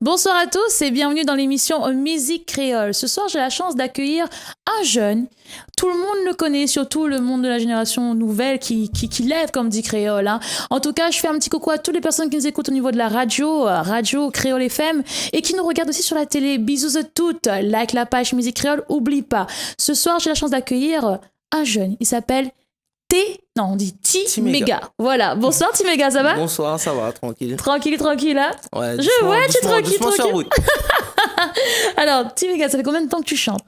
Bonsoir à tous et bienvenue dans l'émission Musique Créole. Ce soir, j'ai la chance d'accueillir un jeune. Tout le monde le connaît, surtout le monde de la génération nouvelle qui lève, comme dit Créole. Hein. En tout cas, je fais un petit coucou à toutes les personnes qui nous écoutent au niveau de la radio Créole FM, et qui nous regardent aussi sur la télé. Bisous à toutes. Like la page Musique Créole, oublie pas. Ce soir, j'ai la chance d'accueillir un jeune. Il s'appelle T-Mega. Voilà. Bonsoir T-Mega, ça va? Bonsoir, ça va, tranquille. Tranquille, hein? Ouais, Je vois, tu es tranquille. Alors, Alors, T-Mega, ça fait combien de temps que tu chantes?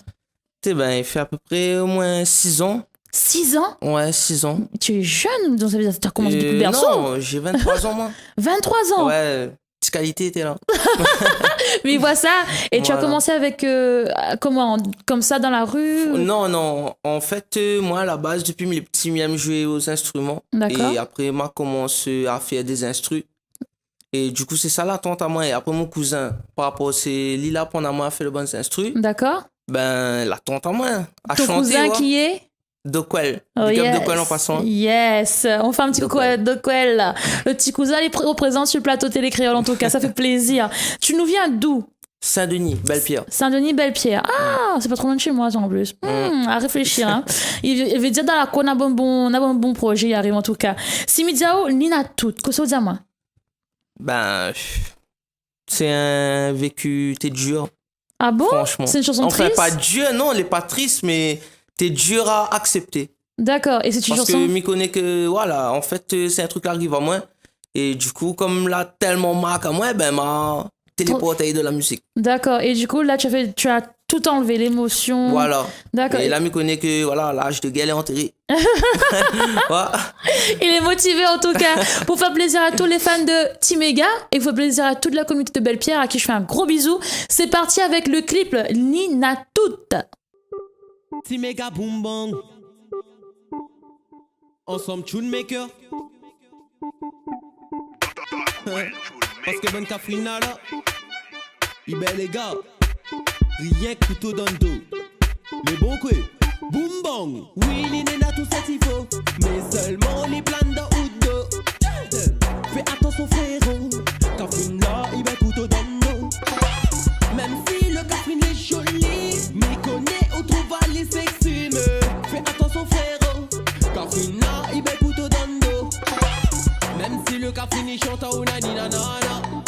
il fait à peu près au moins 6 ans. 6 ans? Ouais, 6 ans. Tu es jeune, donc ça veut dire que tu as commencé depuis le berceau? Non, j'ai 23 ans, moi. 23 ans? Ouais, petite qualité était là. Mais vois ça, et tu as Voilà. commencé avec, comment, comme ça dans la rue? Non. En fait, moi, à la base, depuis mes petits, j'aime jouer aux instruments. D'accord. Et après, moi, commencé à faire des instrus. Et du coup, c'est ça l'attente à moi. Et après, mon cousin, par rapport à Lila, pendant moi, a fait le bon instru. D'accord. Ben, l'attente à moi. À Ton chanter, cousin ouais. qui est? Dokwel. Oh, Big up yes. Dokwel en passant. Yes, on fait un petit coucou à Dokwel. Le petit cousin, il représente sur le plateau Télé Créole, en tout cas, ça fait plaisir. Tu nous viens d'où? Saint-Denis, Belle-Pierre. Saint-Denis, Belle-Pierre. Ah, c'est pas trop loin de chez moi, ça, en plus. À réfléchir. Hein. Il veut dire dans la cour, on a un bon projet, il arrive en tout cas. Si Midiao, Nina tout, qu'est-ce que ça veut dire, moi? Ben, c'est un vécu, t'es dur, Ah bon? franchement. C'est une chanson Enfin, triste? pas dur, non, elle est pas triste, mais t'es dur à accepter. D'accord, et c'est une Parce chanson? que m'y connais que, voilà, en fait, c'est un truc qui arrive à moi. Et du coup, comme là, tellement marqué à moi, ben, m'a téléporté de la musique. D'accord, et du coup, là, tu as tout enlevé, l'émotion. Voilà. D'accord. Et là, m'y connais que, voilà, l'âge de guerre est enterré. Voilà. Il est motivé en tout cas pour faire plaisir à tous les fans de T-Mega et pour faire plaisir à toute la communauté de Belle-Pierre à qui je fais un gros bisou. C'est parti avec le clip Nina Toute. T-Mega boom bang. Ensemble tune maker. Parce que bonne Cafrina là. Il ben les gars. Rien que couteau dans le dos. Les bons coups. Boom bang. Oui, les nénas tout ça il faut. Mais seulement les plans de ou de. Fais attention frérot. Cafrina il ben couteau dans le dos. Même si le Catherine est joli, mais connaît au trouva les sexy. Fais attention frérot. Catherine il ben couteau dans le dos. Même si le Catherine il chante à una ni nanana.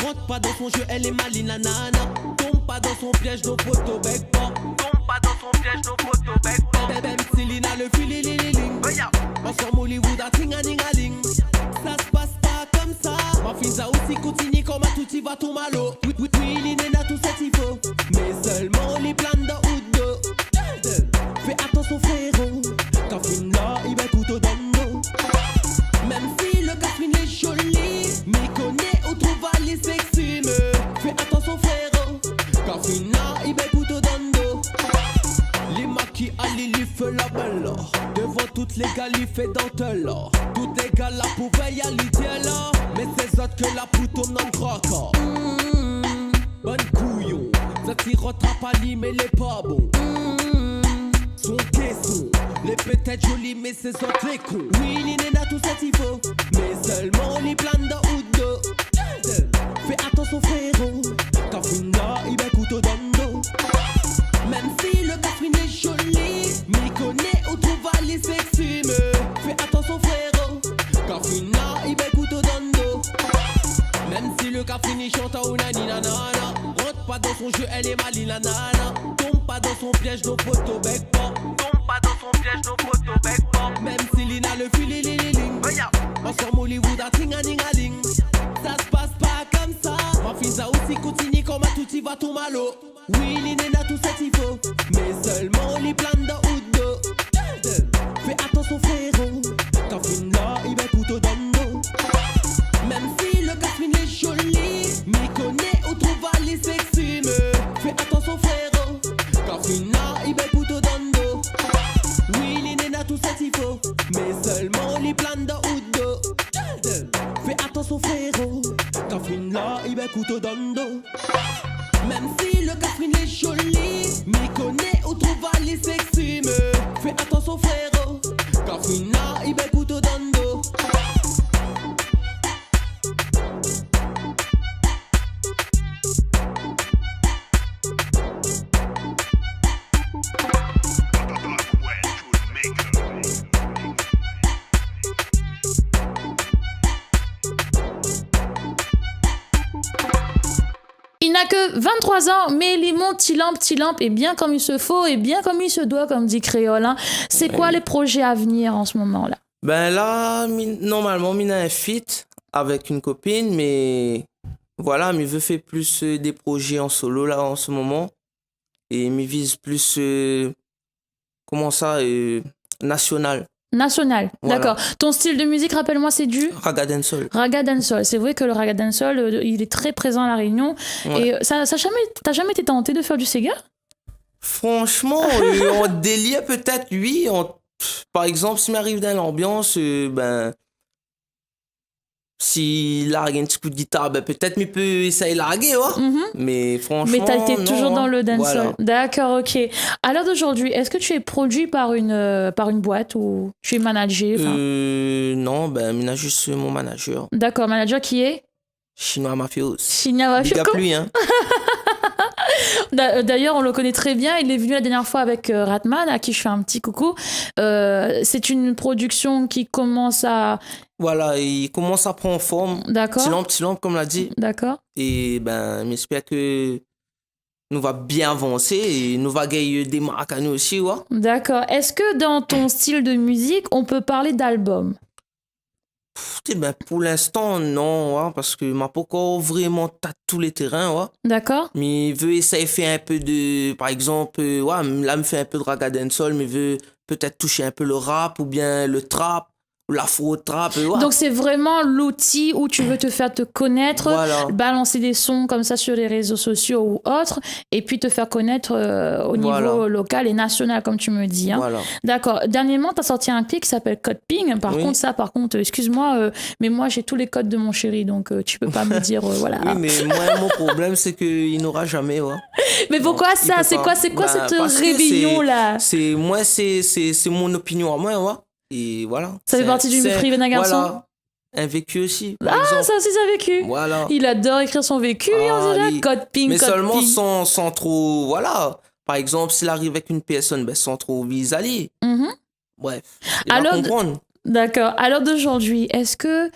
Rentre pas dans son jeu, elle est maline la nana. Tombe pas dans son piège, nos photos bec pas. Tombe pas dans son piège, nos photos bec pas. Même si Lina le fil ling. Ensemble Hollywood a ting a ding a ling. Ça se passe pas comme ça. Ma fille a aussi continue comme à tout y va tout malo. Oui, les nénas tout ça il faut. Mais seulement les plans de ou de. Fais attention frérot. Catherine là, il va couteau dans le dos. Même si le Catherine est joli, mais connaît au trouva les sexy. Fais attention frérot. Catherine là, il va couteau dans le dos. Les maquis à Lily fait la belle. Devant toutes les gars, il fait dentelle. Toutes les gars, la pouvelle, y'a l'idée là. Mais c'est autres que la poutre dans le croque. Bonne couillon. Ça t'y rattrape à lui, mais les pas bon. Son caisson. Les peut-être jolies, mais c'est autres les cons. Oui, les nénas, tout ça il faut. Mais seulement les plans de ou de. Fais attention frérot. Catherine là, il va couteau dans le dos. Même si le Catherine est joli, mais connaît au trouva les sexy. Fais attention frérot. Catherine là, il va couteau dans le dos. Même si le Catherine il chante à una ni nanana. Rentre pas dans son jeu, elle est maline la nana. Tombe pas dans son piège, nos photos bec pas. Tombe pas dans son piège, nos photos bec pas. Même si Lina le fil ling. Ensemble Hollywood a ting a ding a ling. Ça se passe pas comme ça. Ma fille a aussi continue comme à tout y va tout malo. Oui, les nénas tout ça il faut. Mais seulement les plans de ou de. Fais attention frérot. Catherine là, il va couteau dans le dos. Même si le Catherine est joli, mais connaît au trouva les sexy. Fais attention frérot. Catherine là, il va couteau dans le dos. Oui, les nénas tout ça il faut. Mais seulement les plans de ou de. Fais attention frérot. Catherine là, il va couteau dans le dos. Même si le Catherine est joli, mais connaît au trouva les sexy. Fais attention frérot. Catherine là, il va couteau dans le dos. Il n'a que 23 ans, mais il monte petit lampe, et bien comme il se faut, et bien comme il se doit, comme dit Créole. Hein. C'est quoi les projets à venir en ce moment-là? Ben là, normalement, Mina est fit avec une copine, mais voilà, mais veut faire plus des projets en solo là en ce moment. Et me vise plus, comment ça, national. National, Voilà. d'accord. Ton style de musique, rappelle-moi, c'est du Raga dancehall. Raga dancehall. C'est vrai que le Raga dancehall, il est très présent à La Réunion. Ouais. Et t'as jamais été tenté de faire du Sega? Franchement, en délire peut-être, oui. Par exemple, si m'arrive dans l'ambiance, ben, si largue un petit coup de guitare, ben peut-être m'y peut essayer de larguer, ouais. Mais franchement, Mais t'as été non, toujours dans le dancehall. voilà. D'accord, ok. À l'heure d'aujourd'hui, est-ce que tu es produit par une boîte ou tu es managé? Enfin, Non, ben, Mina juste mon manager. d'accord, manager qui est Chinois mafios. Shinya Big up lui, hein. D'ailleurs, on le connaît très bien. Il est venu la dernière fois avec Ratman, à qui je fais un petit coucou. C'est une production qui commence à... Voilà, il commence à prendre forme. D'accord. Petit lampe, comme l'a dit. D'accord. Et ben, j'espère que nous va bien avancer et nous va gagner des marques à nous aussi, ouais. D'accord. Est-ce que dans ton style de musique, on peut parler d'album? Ben, pour l'instant, non, ouais, parce que m'a pas encore vraiment tâté tous les terrains, ouais. D'accord. Mais veut essayer de faire un peu de, par exemple, ouais, là, me fait un peu de raga dancehall, mais veut peut-être toucher un peu le rap ou bien le trap, ou l'afro-trap, ouais. Donc, c'est vraiment l'outil où tu veux te faire te connaître, Voilà. balancer des sons comme ça sur les réseaux sociaux ou autres, et puis te faire connaître au niveau Voilà. local et national, comme tu me dis. Hein. Voilà. D'accord. Dernièrement, tu as sorti un clip qui s'appelle Code Ping. Par Oui. contre, excuse-moi, mais moi, j'ai tous les codes de mon chéri, donc tu peux pas me dire, voilà. Oui, mais moi, mon problème, c'est qu'il n'aura jamais, ouais. Mais pourquoi Non, ça? il peut C'est pas. quoi Bah, cette parce que rébellion-là? Moi, c'est mon opinion à moi, ouais. Et voilà. Ça fait partie du privé d'un garçon? Voilà. Un vécu aussi, par Ah, exemple. ça aussi, ça a vécu. Voilà. Il adore écrire son vécu, et on dirait oui. Code Ping, Mais Code seulement Ping. sans trop, voilà. Par exemple, s'il arrive avec une personne, ben, sans trop visager. Mhm. Bref, il Alors, va comprendre. D'accord. À l'heure d'aujourd'hui, est-ce que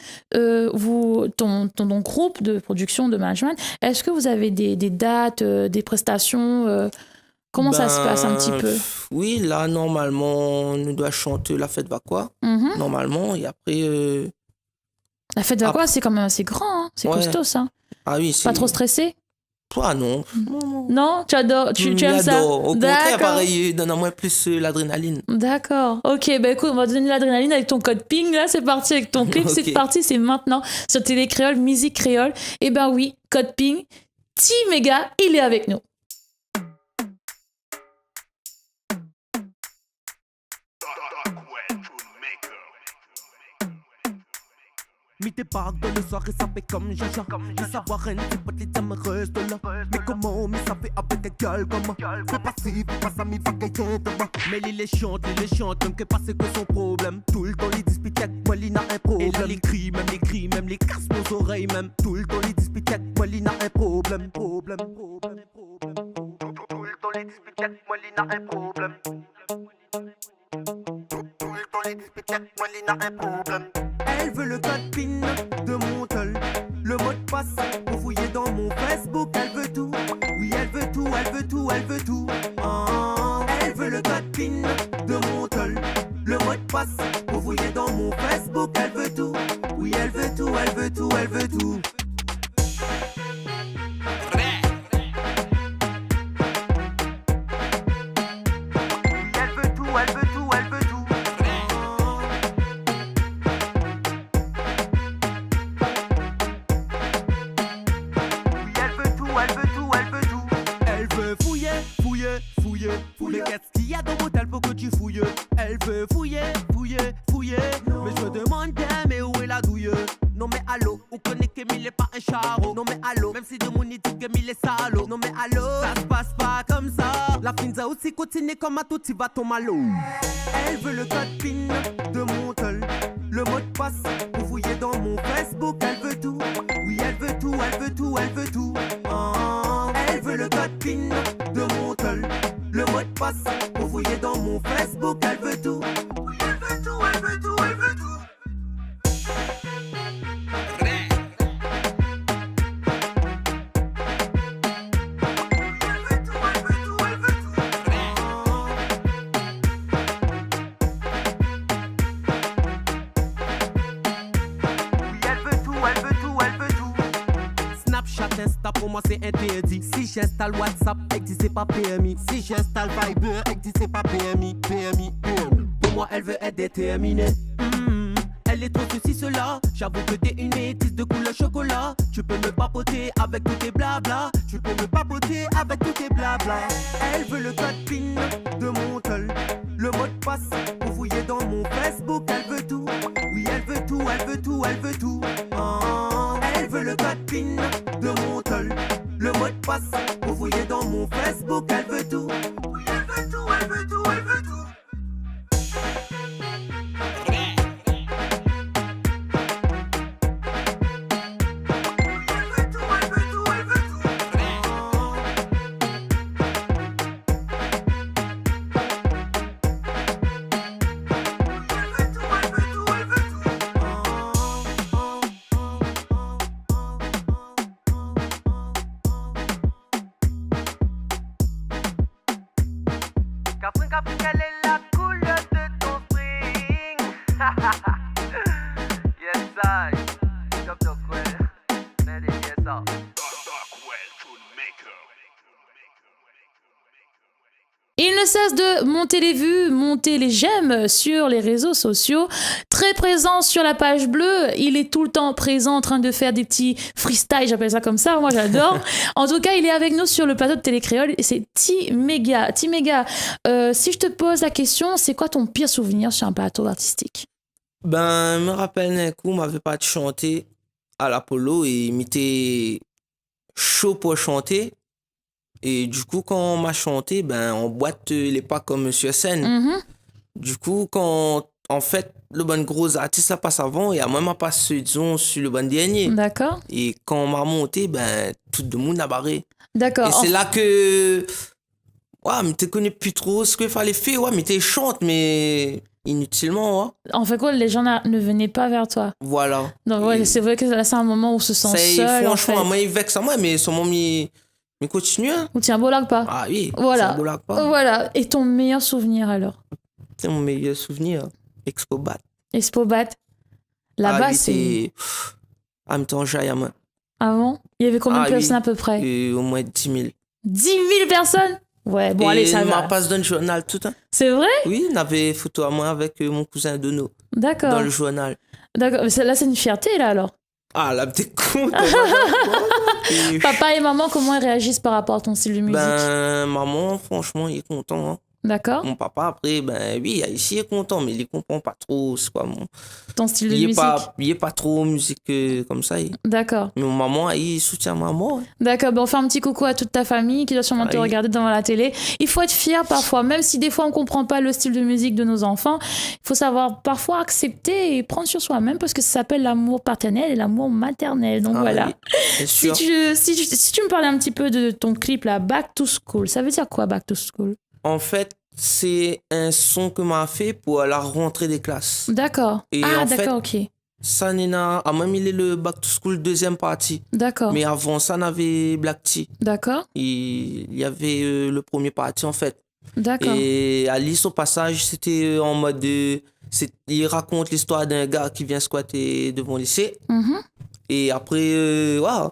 ton groupe de production, de management, est-ce que vous avez des dates, des prestations comment ça se passe un petit peu? Oui, là, normalement, on nous doit chanter La Fête va quoi, Mhm. normalement. Et après, La fête va quoi? C'est quand même assez grand, hein. C'est Ouais. costaud, ça. ah oui, c'est... Pas trop stressé? Toi, non. Non. Non? Tu adores, tu aimes ça? J'adore. Au contraire, D'accord. pareil, donne-moi plus l'adrénaline. D'accord. Ok, bah écoute, on va te donner l'adrénaline avec ton code ping. Là, c'est parti avec ton clip. Ok. C'est parti, c'est maintenant sur Télé Créole, musique créole. Et ben oui, code ping. T-Méga, il est avec nous. Mi débarque dans le soir et ça fait comme Jaja. Mi savoir un petit peu les amoureuses de là. Mais comment mi ça fait avec un gueule comme moi. Fais pas ci, fais pas ça, mi va gagner de moi. Mais il les chante, même que pas c'est que son problème. Tout le temps les dispute avec moi, il n'a un problème. Et là les cris, même les casse nos oreilles même. Tout le temps les dispute avec moi, il n'a un problème. Tout le temps les dispute avec moi, il n'a un problème. Tout le temps les dispute avec moi, il n'a un problème. Elle veut le code PIN de mon tel, le mot de passe pour fouiller dans mon Facebook. Elle veut tout, oui elle veut tout, elle veut tout, elle veut tout. Ah, elle veut le code PIN de mon tel, le mot de passe pour fouiller dans mon Facebook. Elle veut tout, oui elle veut tout, elle veut tout, elle veut tout. Oui, elle veut tout, elle veut tout, elle veut tout. Oui, elle veut tout, elle veut tout, elle veut tout. Elle veut fouiller. Mais qu'est-ce qu'il y a dans mon tel pour que tu fouilles? Elle veut fouiller. Mais je me demande bien, mais où est la douille? Non mais allô, on connaît qu'Emile est pas un charreau. Non mais allô, même si de mon dit qu'Emile est salaud. Non mais allô, ça se passe pas comme ça. La finza aussi continue comme à tout, il va ton malo. Elle veut le code PIN de mon tel, le mot de passe pour fouiller dans mon Facebook. Elle veut tout, oui elle veut tout, elle veut tout, elle veut tout. Ah, elle veut le code PIN de mon tel, le mot de passe pour fouiller dans mon Facebook. Elle veut tout, oui elle veut tout, elle veut tout, elle veut tout. Snapchat, Insta, pour moi c'est interdit. Si j'installe WhatsApp, exit c'est pas permis. Si j'installe Viber, exit c'est pas permis. Pour moi elle veut être déterminée. Elle est trop ceci, cela. J'avoue que t'es une métisse de couleur chocolat. Tu peux me papoter avec tous tes blabla. Tu peux me papoter avec tous tes blabla. Elle veut le code PIN de mon tel. Le mot de passe pour fouiller dans mon Facebook. Elle veut tout. Oui, elle veut tout, elle veut tout, elle veut tout. Elle veut le code PIN de mon tel. Le mot de passe pour fouiller dans mon Facebook. Elle veut tout. Oui, elle veut tout, elle veut tout, elle veut tout. Capri, quelle est la couleur de ton string? Yes, I. Dr. Quill. Mais yes, I. Il ne cesse de monter les vues, monter les j'aime sur les réseaux sociaux. Très présent sur la page bleue. Il est tout le temps présent en train de faire des petits freestyles, j'appelle ça comme ça, moi j'adore. En tout cas, il est avec nous sur le plateau de Télécréole et c'est T-Mega. T-Mega, si je te pose la question, c'est quoi ton pire souvenir sur un plateau artistique? Ben, je me rappelle un coup, m'avait pas de chanter à l'Apollo et il m'était chaud pour chanter. Et du coup, quand on m'a chanté, ben, on boite les pas comme Monsieur Sen. Mm-hmm. Du coup, quand, en fait, le bon gros artiste là passe avant, et à moi, m'a passe, disons, sur le bon dernier. D'accord. Et quand on m'a monté, ben, tout le monde a barré. D'accord. Et c'est là que, ouais, mais tu connais plus trop ce qu'il fallait faire, ouais, mais tu chantes, mais inutilement, ouais. En fait, quoi, les gens ne venaient pas vers toi. Voilà. Donc, ouais, c'est vrai que là, c'est un moment où on se sent seul. Franchement, en fait. moi, il vexe à moi, mais son moment, il continue. Hein. Ou tiens, beau pas. Ah oui, voilà. c'est un beau lac pas. Voilà. Et ton meilleur souvenir alors? C'est mon meilleur souvenir. Expobat. Expobat. Là-bas, oui, c'est. En même temps, j'ai à moi. Avant, il y avait combien de personnes à peu près? Au moins 10 000. 10 000 personnes? Ouais, bon, allez, ça va. Ma passe dans le journal tout le temps. C'est vrai? Oui, on avait photo à moi avec mon cousin Dono. D'accord. Dans le journal. D'accord. Mais là, c'est une fierté, là, alors. Ah, là, t'es con. Papa et maman, comment ils réagissent par rapport à ton style de musique? Ben, maman, franchement, il est content. Hein. D'accord. Mon papa, après, ben oui, ici, il est content, mais il ne comprend pas trop, c'est quoi ton style de musique? Il n'est pas trop musique comme ça. D'accord. Mais mon maman, il soutient maman. Hein. D'accord, ben on fait un petit coucou à toute ta famille qui doit sûrement te regarder devant la télé. Il faut être fier parfois, même si des fois on ne comprend pas le style de musique de nos enfants. Il faut savoir parfois accepter et prendre sur soi-même parce que ça s'appelle l'amour paternel et l'amour maternel. Donc voilà. Oui, si tu me parlais un petit peu de ton clip là, Back to School, ça veut dire quoi Back to School? En fait, c'est un son que m'a fait pour la rentrée des classes. D'accord. Et ah, en d'accord, fait, ok. Ça n'a pas même il est le Back to School deuxième partie. D'accord. Mais avant ça, on avait Black Tea. D'accord. Il y avait le premier partie en fait. D'accord. Et Alice, au passage, c'était en mode il raconte l'histoire d'un gars qui vient squatter devant le lycée. Mm-hmm. Et après, waouh.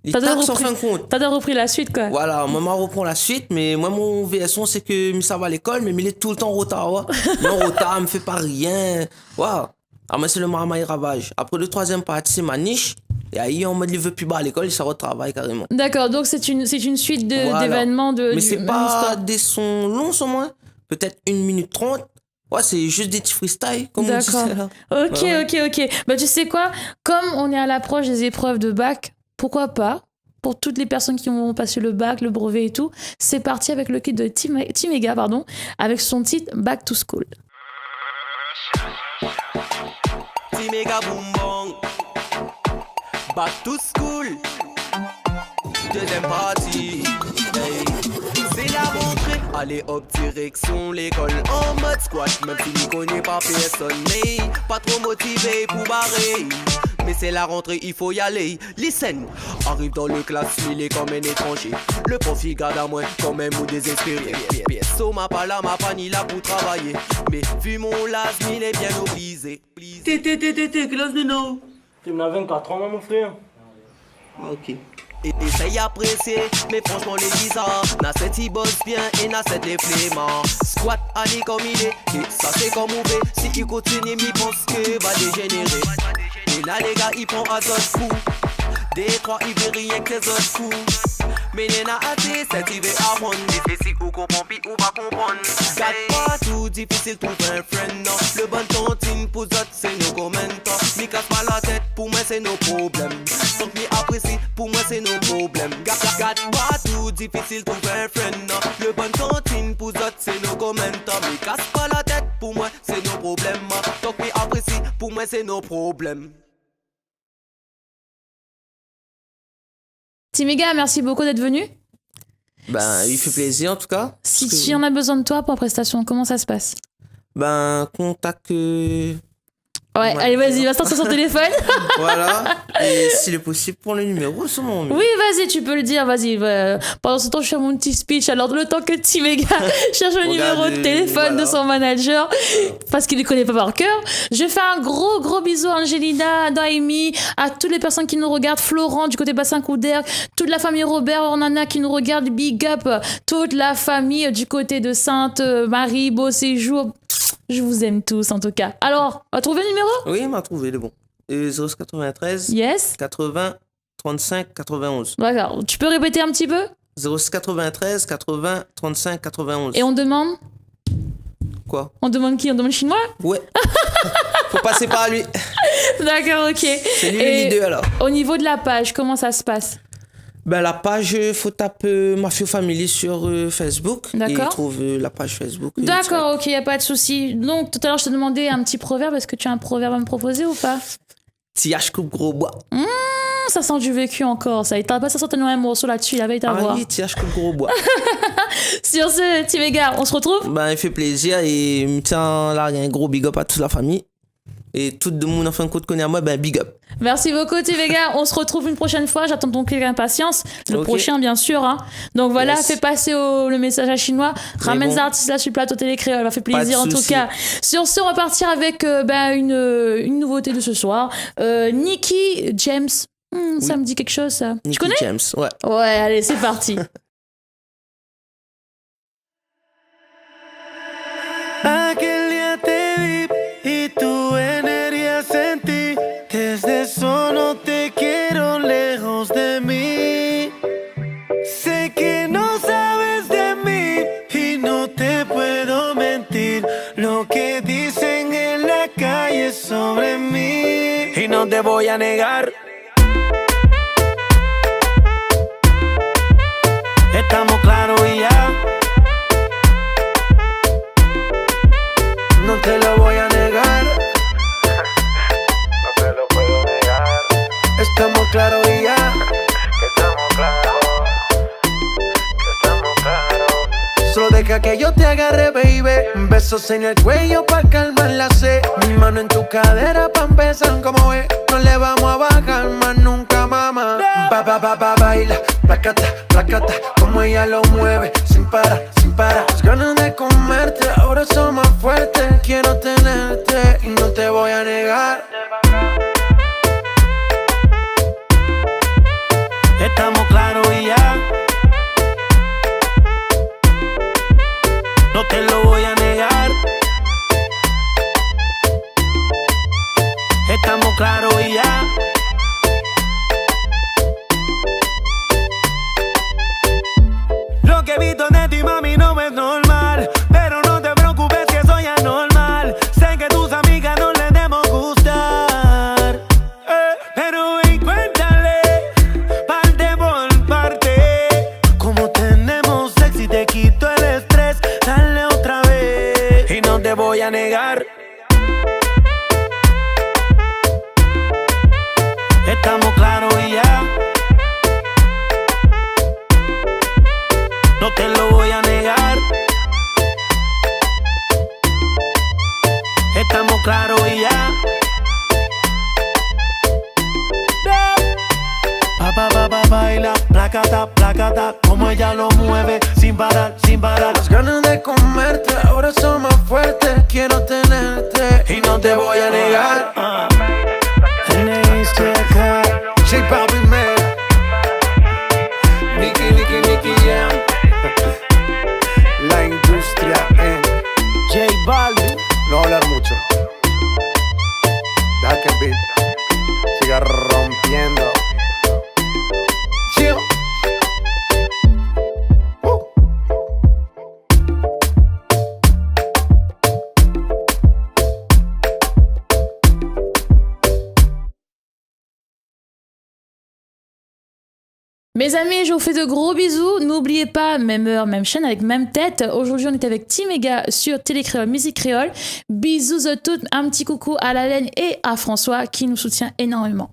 Il taxe en fin de compte. T'as repris la suite, quoi. Voilà, maman reprend la suite, mais moi, mon VS1, c'est que ça va à l'école, mais il est tout le temps en retard. Ouais. Non, en retard, il me fait pas rien. Waouh. Ah, moi, c'est le maramaille ravage. Après, le troisième partie, c'est ma niche. Et ahí, en mode, il veut plus bas à l'école, il s'en retravaille carrément. D'accord, donc c'est une suite d'événements Mais c'est pas des sons longs, sur moi. Peut-être 1 minute 30. Ouais, c'est juste des petits freestyles, comme on disait là. Ok, ouais. ok. Bah, tu sais quoi? Comme on est à l'approche des épreuves de bac, pourquoi pas? Pour toutes les personnes qui ont passé le bac, le brevet et tout, c'est parti avec le kit de T-Mega, avec son titre Back to School. T-Mega boom bang. Back to school. Deuxième partie. Hey. C'est la rentrée. Allez hop, direction l'école. En mode squat, même si je connais pas personne. Mais pas trop motivé pour barrer. Mais c'est la rentrée, il faut y aller. Listen, arrive dans le classe, il est comme un étranger. Le prof il garde à moi, quand même ou désespéré. So m'a pas là, m'a pas ni là pour travailler. Mais vu mon lasme, il est bien obligé. T'es, quel âge de nous? Tu m'as 24 ans, mon frère. Ok. Essaye apprécier, mais franchement les bizarres. N'a cette il bosse bien et n'a cette les flemmards. Squat allez comme il est, et ça c'est comme mauvais. Si il continue, il pense que va dégénérer. Et là les gars, il prend un autre fou. Des trois, il veut rien que les autres fous. Mais il n'a hâté, c'est il veut apprendre. Difficile ou comprendre, puis ou pas comprendre. Garde pas tout difficile, trouve un friend, non. Le bon tontine pour d'autres, c'est nos commentaires. M'y casse pas la tête, pour moi c'est nos problèmes. Donc m'y apprécie, pour moi c'est nos problèmes. Garde pas tout difficile, trouve un friend, non. Le bon tontine pour d'autres, c'est nos commentaires. M'y casse pas la tête, pour moi c'est nos problèmes. Donc m'y apprécie, pour moi c'est nos problèmes. Timéga, merci beaucoup d'être venu. Ben, il fait plaisir en tout cas. Si tu en as besoin de toi pour prestation, comment ça se passe? Ben, contact. Ouais, allez, vas-y, va sortir son téléphone. Voilà. Et s'il est possible, pour le numéro, c'est mon numéro. Oui, vas-y, tu peux le dire, vas-y. Pendant ce temps, je fais mon petit speech. Alors, le temps que Timéga cherche le numéro de téléphone de son manager, parce qu'il ne le connaît pas par cœur, je fais un gros bisou à Angelina, à Daimi, à toutes les personnes qui nous regardent, Florent du côté Bassin Couderc, toute la famille Robert Ornana qui nous regarde, big up, toute la famille du côté de Sainte-Marie, Beau Séjour. Je vous aime tous, en tout cas. Alors, on va trouver le numéro? Oui, il m'a trouvé, le bon. 093 Yes. 80 35 91. D'accord. Tu peux répéter un petit peu? 093 80 35 91. Et on demande? Quoi? On demande qui? On demande chinois? Ouais. Faut passer par lui. D'accord, ok. C'est lui le Et leader alors. au niveau de la page, comment ça se passe? Ben, la page, faut taper Mafio Family sur Facebook. D'accord. Et il trouve la page Facebook. D'accord, ok, y a pas de souci. Donc, tout à l'heure, je te demandais un petit proverbe. Est-ce que tu as un proverbe à me proposer ou pas? Tiage coupe gros bois. Ça sent du vécu encore, ça. Il t'a pas certainement un morceau là-dessus, il avait ta voix. Ah oui, tiage coupe gros bois. Sur ce, Timéga, on se retrouve? Ben, il fait plaisir et tiens, là, il y a un gros big up à toute la famille. Et tout le monde, enfin, qu'on connaît à moi, ben, big up. Merci beaucoup, Timéga. On se retrouve une prochaine fois. J'attends ton clic impatience. Le prochain, bien sûr. Hein. Donc voilà, fais passer le message à chinois. Ramène les artistes là sur le plateau télé créole. Ça fait plaisir en tout cas. Sur ce, on va partir avec une nouveauté de ce soir. Nicky James. Ça me dit quelque chose, ça. Nicky Tu connais? James, ouais. Ouais, allez, c'est parti. Aquel día te vi y tu energía sentí. Desde eso no te quiero lejos de mí. Sé que no sabes de mí y no te puedo mentir. Lo que dicen en la calle sobre mí y no te voy a negar. Estamos claros y ya. No te lo voy a negar. No te lo puedo negar. Estamos claros y ya. Que estamos claros. Que estamos claros. Solo deja que yo te agarre, baby. Besos en el cuello pa' calmar la sed. Mi mano en tu cadera pa' empezar como es. No le vamos a bajar más nunca, mamá. Baila, placata, placata. Como ella lo mueve, sin parar, sin parar. Las ganas de comerte, ahora son más fuertes. Quiero tenerte y no te voy a negar. Estamos claros y ya. No te lo voy a negar. Estamos claros y ya. Lo que he visto de ti, mami, no es normal. Pero no te preocupes que soy anormal. Sé que tus amigas no les debemos gustar. Pero ven, cuéntale, parte por parte. Como tenemos sexy, te quito el estrés. Dale otra vez y no te voy a negar. Estamos claros y ya. No te lo voy a negar. Estamos claros y ya. Baila, placata, placata. Como ella lo mueve, sin parar, sin parar. Las ganas de comerte, ahora son más fuertes. Quiero tenerte y no te voy a negar. J Balvin, man. Mes amis, je vous fais de gros bisous. N'oubliez pas, même heure, même chaîne, avec même tête. Aujourd'hui, on est avec Team Ega sur Télécréole, Musique Créole. Bisous à toutes. Un petit coucou à la laine et à François qui nous soutient énormément.